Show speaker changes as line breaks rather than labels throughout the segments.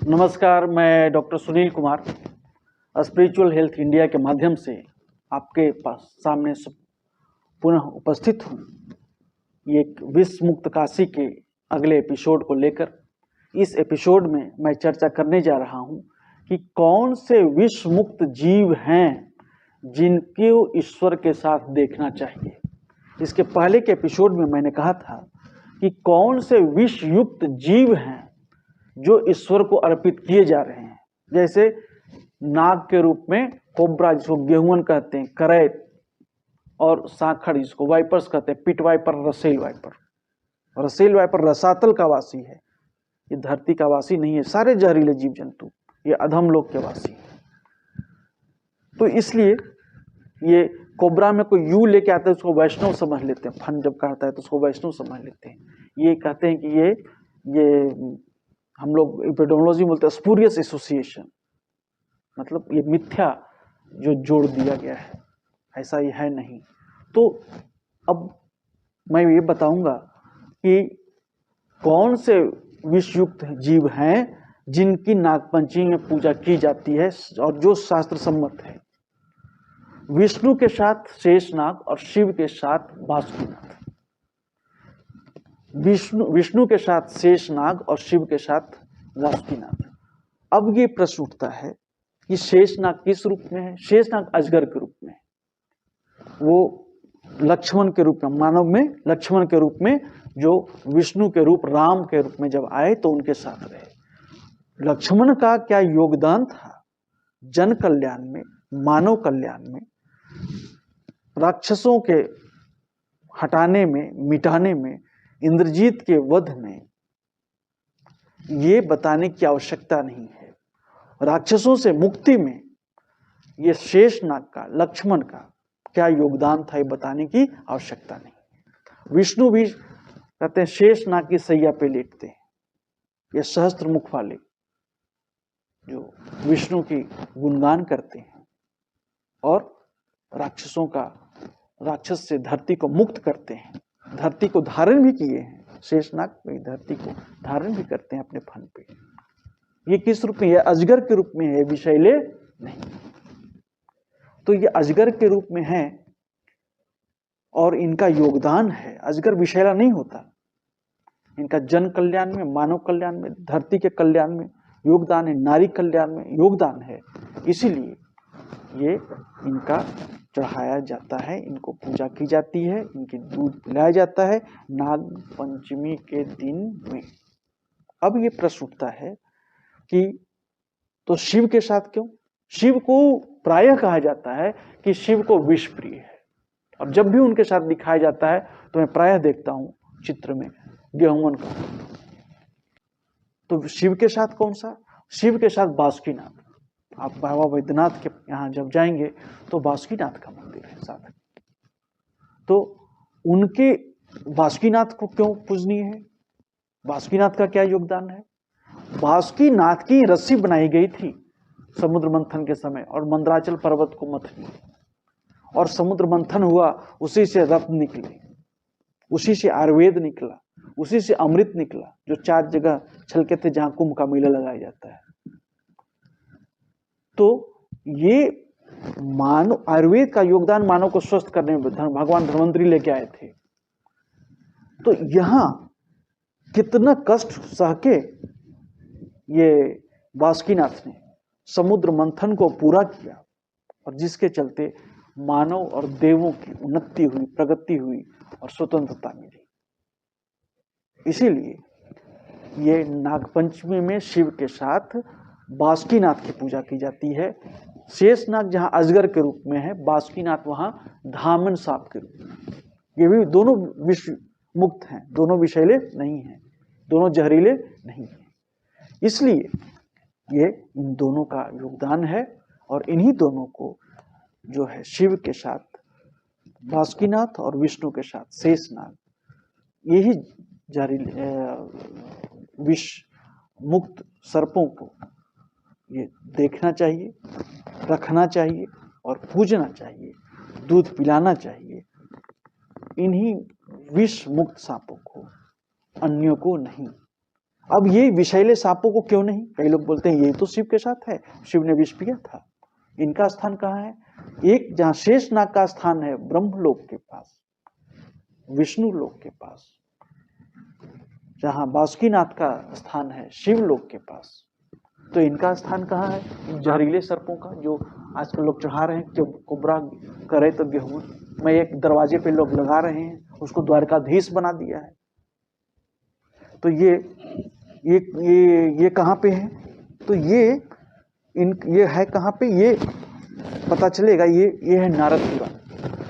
नमस्कार, मैं doctor Sunil Kumar spiritual health India के माध्यम से आपके पास सामने पुनः उपस्थित हूँ। ये एक विश्व मुक्त काशी के अगले एपिसोड को लेकर। इस एपिसोड में मैं चर्चा करने जा रहा हूँ कि कौन से विश्व मुक्त जीव हैं जिनको ईश्वर के साथ देखना चाहिए। इसके पहले के एपिसोड में मैंने कहा था कि कौन से विश्व युक्त जीव हैं जो ईश्वर को अर्पित किए जा रहे हैं, जैसे नाग के रूप में कोबरा, जिसको गेहुअन कहते हैं, करैत, और सांखड़ जिसको वाइपर्स कहते हैं, pit viper, Russell viper. Russell viper रसातल का वासी है, ये धरती का वासी नहीं है। सारे जहरीले जीव जंतु ये अधम लोक के वासी है। तो इसलिए ये कोबरा में कोई यू लेके आता है, उसको वैष्णव समझ लेते हैं। फन जब काटता है तो उसको वैष्णव समझ लेते हैं। ये कहते हैं कि ये हम लोग एपिडेमियोलॉजी बोलते हैं स्पूरियस एसोसिएशन, मतलब ये मिथ्या जो जोड़ दिया गया है, ऐसा ये है नहीं। तो अब मैं ये बताऊंगा कि कौन से विषयुक्त जीव हैं जिनकी नागपंचमी में पूजा की जाती है और जो शास्त्र सम्मत है। विष्णु के साथ शेषनाग और शिव के साथ बासुकीनाथ। विष्णु के साथ शेषनाग और शिव के साथ वासुकीनाथ। अब ये प्रश्न उठता है कि शेषनाग किस रूप में है। शेषनाग अजगर के रूप में, वो लक्ष्मण के रूप में, मानव में लक्ष्मण के रूप में, जो विष्णु के रूप राम के रूप में जब आए तो उनके साथ रहे। लक्ष्मण का क्या योगदान था जन कल्याण में, मानव कल्याण में, राक्षसों के हटाने में, मिटाने में, इंद्रजीत के वध में, ये बताने की आवश्यकता नहीं है। राक्षसों से मुक्ति में ये शेषनाग का, लक्ष्मण का क्या योगदान था, ये बताने की आवश्यकता नहीं। विष्णु भी कहते हैं शेषनाग की सैया पे लेटते हैं। ये सहस्त्र मुख वाले जो विष्णु की गुणगान करते हैं और राक्षसों का, राक्षस से धरती को मुक्त करते हैं, धरती को धारण भी किए हैं। शेषनाग धरती को धारण भी करते हैं अपने फन पे। ये किस रूप में है? अजगर के रूप में है, विषैले नहीं। तो ये अजगर के रूप में है और इनका योगदान है। अजगर विषैला नहीं होता, इनका जन कल्याण में, मानव कल्याण में, धरती के कल्याण में योगदान है, नारी कल्याण में योगदान है। इसीलिए ये इनका चढ़ाया जाता है, इनको पूजा की जाती है, इनकी दूध पिलाया जाता है नाग पंचमी के दिन में। अब ये प्रश्न उठता है कि तो शिव के साथ क्यों? शिव को प्रायः कहा जाता है कि शिव को विष प्रिय है। अब जब भी उनके साथ दिखाया जाता है तो मैं प्रायः देखता हूं चित्र में गेहुअन का। तो शिव के साथ कौन सा? शिव के साथ बासुकीनाथ। आप बाबा वैद्यनाथ के यहाँ जब जाएंगे तो बासुकीनाथ का मंदिर है साथ। तो उनके बासुकीनाथ को क्यों पूजनीय है? बासुकीनाथ का क्या योगदान है? बासुकीनाथ की रस्सी बनाई गई थी समुद्र मंथन के समय और मंदराचल पर्वत को मथनी, और समुद्र मंथन हुआ, उसी से रत्न निकले, उसी से आयुर्वेद निकला, उसी से अमृत निकला, जो 4 जगह छलके थे जहां कुंभ का मेला लगाया जाता है। तो ये मानव, आयुर्वेद का योगदान मानव को स्वस्थ करने में भगवान धन्वंतरी लेके आए थे। तो यहां कितना कष्ट सह के ये बासुकीनाथ ने समुद्र मंथन को पूरा किया, और जिसके चलते मानव और देवों की उन्नति हुई, प्रगति हुई और स्वतंत्रता मिली। इसीलिए ये नागपंचमी में शिव के साथ बासुकीनाथ की पूजा की जाती है। शेषनाग जहां अजगर के रूप में है, बासुकीनाथ वहां धामन सांप के रूप में। ये भी दोनों विश्व मुक्त हैं, दोनों विषैले नहीं हैं, दोनों जहरीले नहीं हैं। इसलिए ये इन दोनों का योगदान है, और इन्हीं दोनों को जो है शिव के साथ बासुकीनाथ और विष्णु के साथ शेषनाग, यही जहरीले विष मुक्त सर्पों को ये देखना चाहिए, रखना चाहिए और पूजना चाहिए, दूध पिलाना चाहिए। इन्हीं विष मुक्त सांपों को, अन्यों को नहीं। अब ये विषैले सांपों को क्यों नहीं? कई लोग बोलते हैं ये तो शिव के साथ है, शिव ने विष पिया था। इनका स्थान कहाँ है? एक जहाँ शेषनाग का स्थान है ब्रह्मलोक के पास, विष्णु लोक के पास, जहाँ बासुकीनाथ का स्थान है शिवलोक के पास, तो इनका स्थान कहाँ है? जहरीले सर्पों का, जो आजकल लोग चढ़ा रहे हैं, जो कोबरा करे तो गेहूं में एक दरवाजे पे लोग लगा रहे हैं, उसको द्वारकाधीश बना दिया है। तो ये कहाँ पे है? तो ये है कहाँ पे? ये पता चलेगा। ये है नारद पुराण।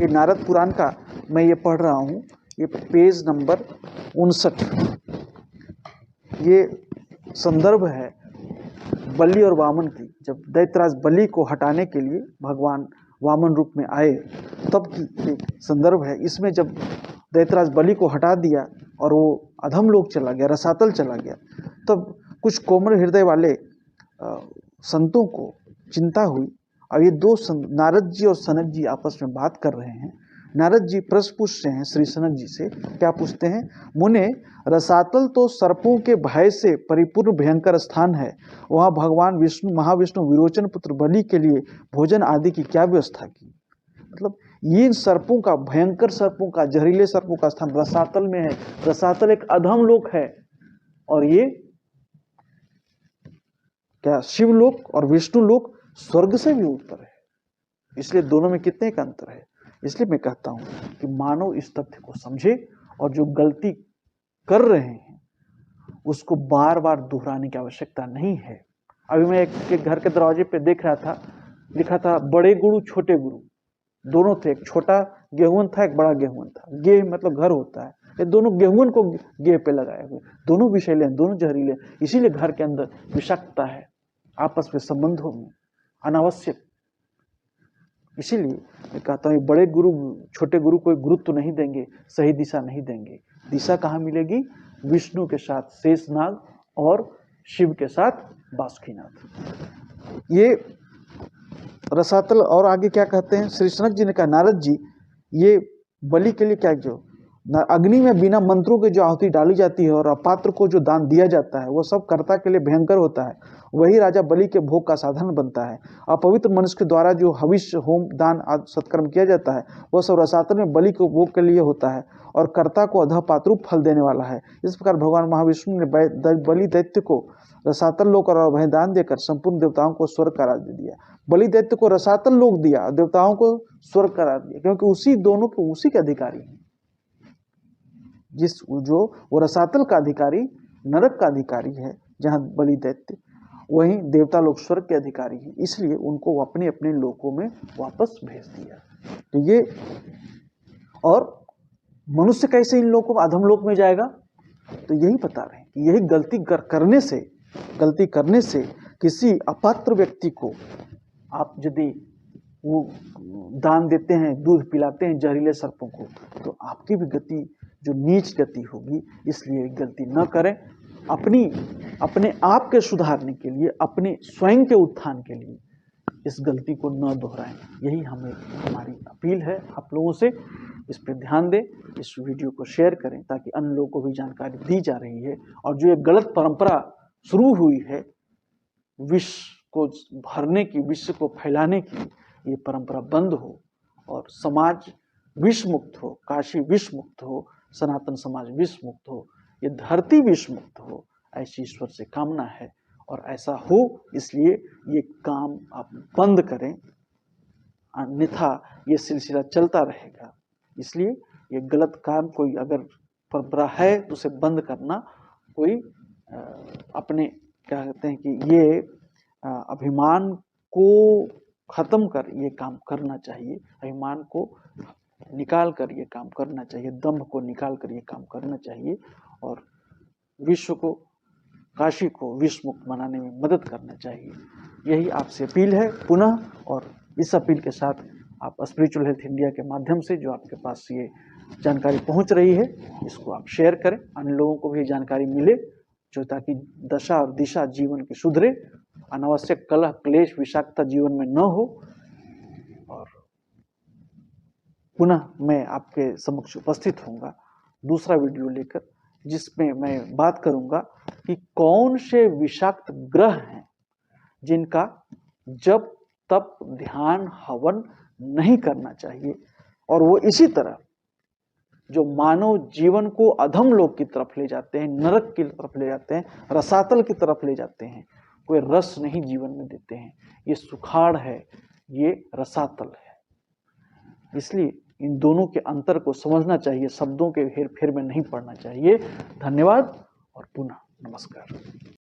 ये नारद पुराण का मैं ये पढ़ रहा हूँ, ये पेज नंबर 59। ये संदर्भ है बलि और वामन की। जब दैत्यराज बलि को हटाने के लिए भगवान वामन रूप में आए तब की एक संदर्भ है। इसमें जब दैत्यराज बलि को हटा दिया और वो अधम लोक चला गया, रसातल चला गया, तब कुछ कोमल हृदय वाले संतों को चिंता हुई। और ये दो नारद जी और सनक जी आपस में बात कर रहे हैं। नारद जी प्रश्न पूछ रहे हैं श्री सनक जी से। क्या पूछते हैं? मुने, रसातल तो सर्पों के भय से परिपूर्ण भयंकर स्थान है, वहाँ भगवान विष्णु महाविष्णु विरोचन पुत्र बलि के लिए भोजन आदि की क्या व्यवस्था की? मतलब ये सर्पों का, भयंकर सर्पों का, जहरीले सर्पों का स्थान रसातल में है। रसातल एक अधम लोक है और ये क्या शिवलोक और विष्णु लोक स्वर्ग से भी ऊपर है। इसलिए दोनों में कितने का अंतर है। इसलिए मैं कहता हूं कि मानव इस तथ्य को समझे और जो गलती कर रहे हैं उसको बार बार दोहराने की आवश्यकता नहीं है। अभी मैं एक घर के दरवाजे पे देख रहा था, लिखा था बड़े गुरु छोटे गुरु, दोनों थे। एक छोटा गेहूं था, एक बड़ा गेहूं था। गेह मतलब घर होता है, ये दोनों गेहूं को गेह पे लगाए हुए, दोनों विषैले हैं, दोनों जहरीले हैं। इसीलिए घर के अंदर विषाक्तता है, आपस में संबंधों में अनावश्यक। इसीलिए मैं कहता हूँ बड़े गुरु छोटे गुरु को गुरुत्व नहीं देंगे, सही दिशा नहीं देंगे। दिशा कहाँ मिलेगी? विष्णु के साथ शेषनाग और शिव के साथ बासुकीनाथ। ये रसातल। और आगे क्या कहते हैं श्री सनक जी ने कहा, नारद जी ये बलि के लिए क्या, जो अग्नि में बिना मंत्रों के जो आहुति डाली जाती है और अपात्र को जो दान दिया जाता है वो सब कर्ता के लिए भयंकर होता है। वही राजा बलि के भोग का साधन बनता है। अपवित्र मनुष्य के द्वारा जो हविष्य होम दान आदि सत्कर्म किया जाता है वह सब रसातल में बलि के भोग के लिए होता है और कर्ता को अधः पात्रूप फल देने वाला है। इस प्रकार भगवान महाविष्णु ने बलि दैत्य को रसातल लोक और अभयदान देकर संपूर्ण देवताओं को स्वर्ग का राज्य दिया। बलि दैत्य को रसातल लोक दिया, देवताओं को स्वर्ग का राज्य दिया, क्योंकि उसी दोनों के उसी के अधिकारी हैं। जो वो रसातल का अधिकारी नरक का अधिकारी है, जहाँ बलि दैत्य, वहीं देवता लोग स्वर्ग के अधिकारी हैं। इसलिए उनको अपने अपने लोकों में वापस भेज दिया। तो ये, और मनुष्य कैसे इन लोगों को अधम लोक में जाएगा? तो यही बता रहे हैं कि यही गलती करने से किसी अपात्र व्यक्ति को आप यदि वो दान देते हैं, दूध पिलाते हैं जहरीले सर्पों को, तो आपकी भी गति जो नीच गति होगी। इसलिए गलती न करें। अपने आप के सुधारने के लिए, अपने स्वयं के उत्थान के लिए इस गलती को न दोहराएं। यही हमारी अपील है आप लोगों से। इस पर ध्यान दें, इस वीडियो को शेयर करें ताकि अन्य लोगों को भी जानकारी दी जा रही है। और जो एक गलत परंपरा शुरू हुई है विष को भरने की, विष को फैलाने की, ये परंपरा बंद हो और समाज विष मुक्त हो, काशी विष मुक्त हो, सनातन समाज विष मुक्त हो, ये धरती विष मुक्त हो, ऐसी ईश्वर से कामना है। और ऐसा हो, इसलिए ये काम आप बंद करें, अन्यथा ये सिलसिला चलता रहेगा। इसलिए ये गलत काम कोई अगर परंपरा है तो उसे बंद करना, कोई अपने क्या कहते हैं कि ये अभिमान को खत्म कर ये काम करना चाहिए। अभिमान को निकाल कर ये काम करना चाहिए, दंभ को निकाल कर ये काम करना चाहिए और विश्व को, काशी को विश्व मुक्त बनाने में मदद करना चाहिए। यही आपसे अपील है पुनः। और इस अपील के साथ आप स्पिरिचुअल हेल्थ इंडिया के माध्यम से जो आपके पास ये जानकारी पहुंच रही है, इसको आप शेयर करें, अन्य लोगों को भी जानकारी मिले, जो ताकि दशा और दिशा जीवन की सुधरे, अनावश्यक कलह क्लेश विषाक्तता जीवन में न हो। और पुनः मैं आपके समक्ष उपस्थित होऊंगा दूसरा वीडियो लेकर। जिसमें मैं बात करूंगा कि कौन से विषाक्त ग्रह हैं जिनका जब तब ध्यान हवन नहीं करना चाहिए, और वो इसी तरह जो मानव जीवन को अधम लोक की तरफ ले जाते हैं, नरक की तरफ ले जाते हैं, रसातल की तरफ ले जाते हैं, कोई रस नहीं जीवन में देते हैं। ये सुखाड़ है, ये रसातल है। इसलिए इन दोनों के अंतर को समझना चाहिए, शब्दों के हेर फेर में नहीं पड़ना चाहिए। धन्यवाद और पुनः नमस्कार।